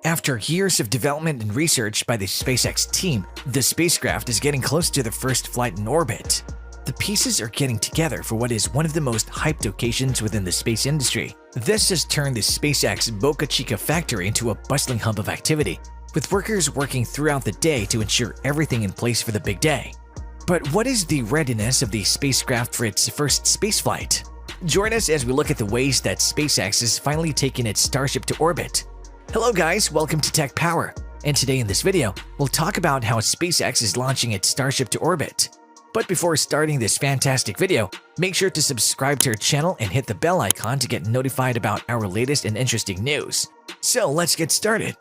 After years of development and research by the SpaceX team, the spacecraft is getting close to the first flight in orbit. The pieces are getting together for what is one of the most hyped occasions within the space industry. This has turned the SpaceX Boca Chica factory into a bustling hub of activity, with workers working throughout the day to ensure everything in place for the big day. But what is the readiness of the spacecraft for its first spaceflight? Join us as we look at the ways that SpaceX is finally taking its Starship to orbit. Hello guys, welcome to Tech Power, and today in this video, we'll talk about how SpaceX is launching its Starship to orbit. But before starting this fantastic video, make sure to subscribe to our channel and hit the bell icon to get notified about our latest and interesting news. So let's get started.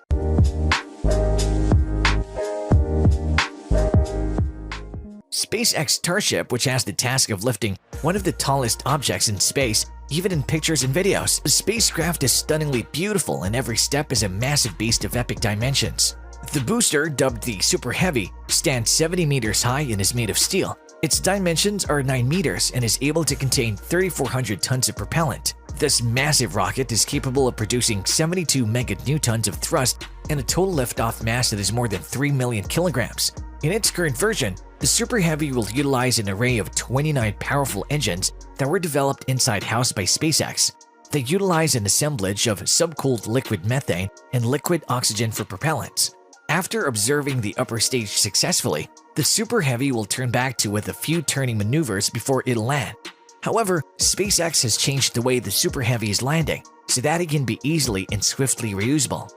SpaceX Starship, which has the task of lifting one of the tallest objects in space, even in pictures and videos. The spacecraft is stunningly beautiful and every step is a massive beast of epic dimensions. The booster, dubbed the Super Heavy, stands 70 meters high and is made of steel. Its dimensions are 9 meters and is able to contain 3,400 tons of propellant. This massive rocket is capable of producing 72 meganewtons of thrust and a total liftoff mass that is more than 3 million kilograms. In its current version, the Super Heavy will utilize an array of 29 powerful engines that were developed inside-house by SpaceX. They utilize an assemblage of subcooled liquid methane and liquid oxygen for propellants. After observing the upper stage successfully, the Super Heavy will turn back to with a few turning maneuvers before it'll land. However, SpaceX has changed the way the Super Heavy is landing so that it can be easily and swiftly reusable.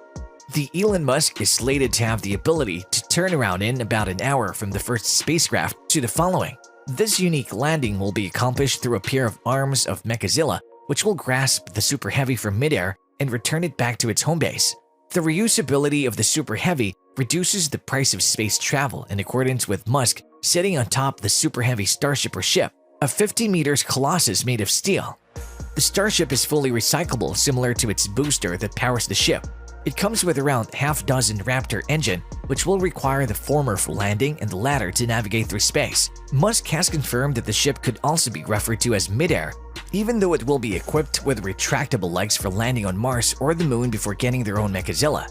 The Elon Musk is slated to have the ability to turn around in about an hour from the first spacecraft to the following. This unique landing will be accomplished through a pair of arms of Mechazilla, which will grasp the Super Heavy from midair and return it back to its home base. The reusability of the Super Heavy reduces the price of space travel in accordance with Musk sitting on top the Super Heavy Starship or ship, a 50 meters colossus made of steel. The Starship is fully recyclable, similar to its booster that powers the ship. It comes with around half dozen Raptor engine, which will require the former for landing and the latter to navigate through space. Musk has confirmed that the ship could also be referred to as midair, even though it will be equipped with retractable legs for landing on Mars or the Moon before getting their own Mechazilla.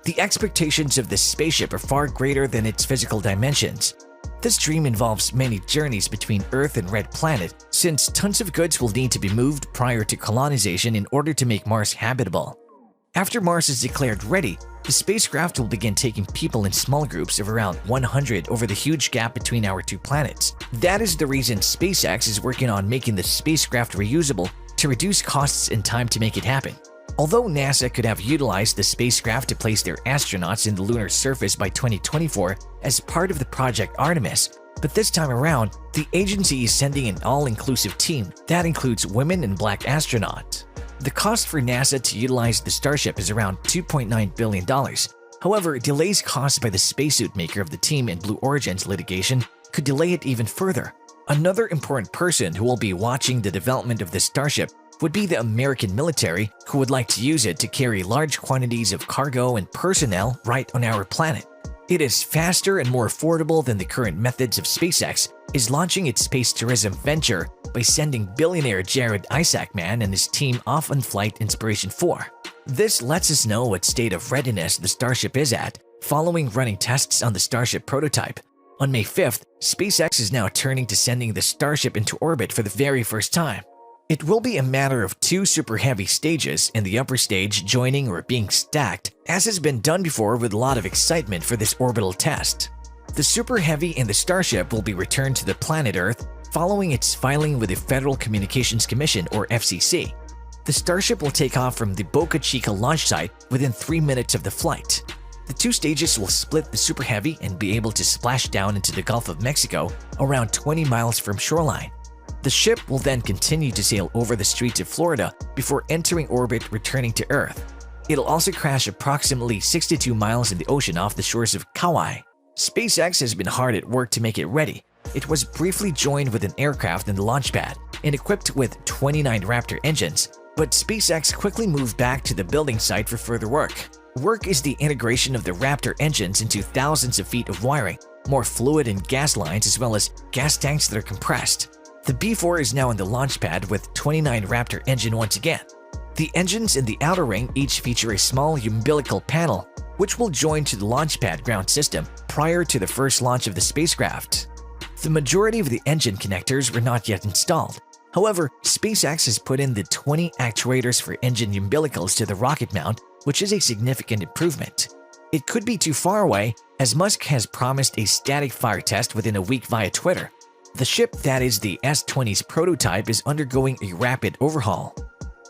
The expectations of this spaceship are far greater than its physical dimensions. This dream involves many journeys between Earth and Red Planet, since tons of goods will need to be moved prior to colonization in order to make Mars habitable. After Mars is declared ready, the spacecraft will begin taking people in small groups of around 100 over the huge gap between our two planets. That is the reason SpaceX is working on making the spacecraft reusable to reduce costs and time to make it happen. Although NASA could have utilized the spacecraft to place their astronauts in the lunar surface by 2024 as part of the Project Artemis, but this time around, the agency is sending an all-inclusive team that includes women and black astronauts. The cost for NASA to utilize the Starship is around $2.9 billion. However, delays caused by the spacesuit maker of the team in Blue Origin's litigation could delay it even further. Another important person who will be watching the development of the Starship would be the American military, who would like to use it to carry large quantities of cargo and personnel right on our planet. It is faster and more affordable than the current methods of SpaceX is launching its space tourism venture by sending billionaire Jared Isaacman and his team off on Flight Inspiration 4. This lets us know what state of readiness the Starship is at following running tests on the Starship prototype. On May 5th, SpaceX is now turning to sending the Starship into orbit for the very first time. It will be a matter of 2 Super Heavy stages, and the upper stage joining or being stacked, as has been done before with a lot of excitement for this orbital test. The Super Heavy and the Starship will be returned to the planet Earth following its filing with the Federal Communications Commission or FCC. The Starship will take off from the Boca Chica launch site within 3 minutes of the flight. The 2 stages will split the Super Heavy and be able to splash down into the Gulf of Mexico around 20 miles from shoreline. The ship will then continue to sail over the streets of Florida before entering orbit, returning to Earth. It'll also crash approximately 62 miles in the ocean off the shores of Kauai. SpaceX has been hard at work to make it ready. It was briefly joined with an aircraft in the launch pad and equipped with 29 Raptor engines, but SpaceX quickly moved back to the building site for further work. Work is the integration of the Raptor engines into thousands of feet of wiring, more fluid and gas lines, as well as gas tanks that are compressed. The B-4 is now in the launch pad with 29 Raptor engine once again. The engines in the outer ring each feature a small umbilical panel, which will join to the launch pad ground system prior to the first launch of the spacecraft. The majority of the engine connectors were not yet installed. However, SpaceX has put in the 20 actuators for engine umbilicals to the rocket mount, which is a significant improvement. It could be too far away, as Musk has promised a static fire test within a week via Twitter. The ship, that is the S-20's prototype, is undergoing a rapid overhaul.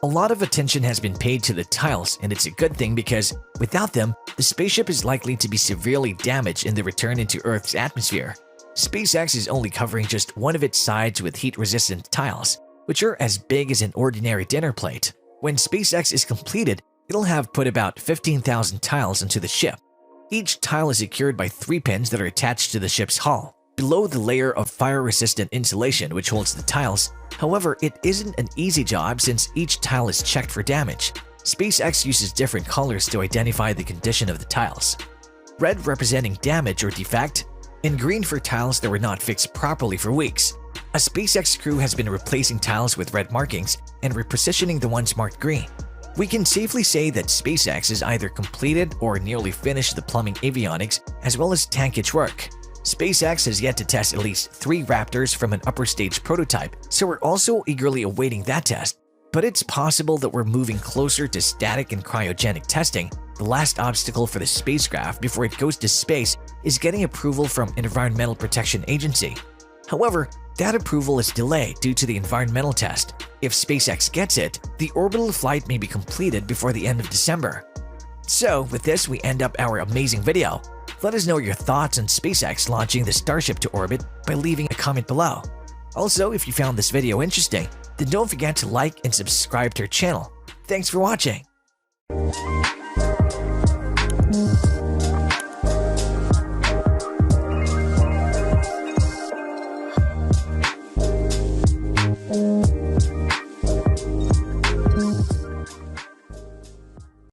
A lot of attention has been paid to the tiles, and it's a good thing because without them, the spaceship is likely to be severely damaged in the return into Earth's atmosphere. SpaceX is only covering just one of its sides with heat-resistant tiles, which are as big as an ordinary dinner plate. When SpaceX is completed, it'll have put about 15,000 tiles into the ship. Each tile is secured by 3 pins that are attached to the ship's hull, below the layer of fire-resistant insulation which holds the tiles. However, it isn't an easy job since each tile is checked for damage. SpaceX uses different colors to identify the condition of the tiles. Red representing damage or defect, and green for tiles that were not fixed properly for weeks. A SpaceX crew has been replacing tiles with red markings and repositioning the ones marked green. We can safely say that SpaceX has either completed or nearly finished the plumbing avionics as well as tankage work. SpaceX has yet to test at least 3 Raptors from an upper stage prototype, so we're also eagerly awaiting that test. But it's possible that we're moving closer to static and cryogenic testing. The last obstacle for the spacecraft before it goes to space is getting approval from Environmental Protection Agency. However, that approval is delayed due to the environmental test. If SpaceX gets it, the orbital flight may be completed before the end of December. So, with this, we end up our amazing video. Let us know your thoughts on SpaceX launching the Starship to orbit by leaving a comment below. Also, if you found this video interesting, then don't forget to like and subscribe to our channel. Thanks for watching!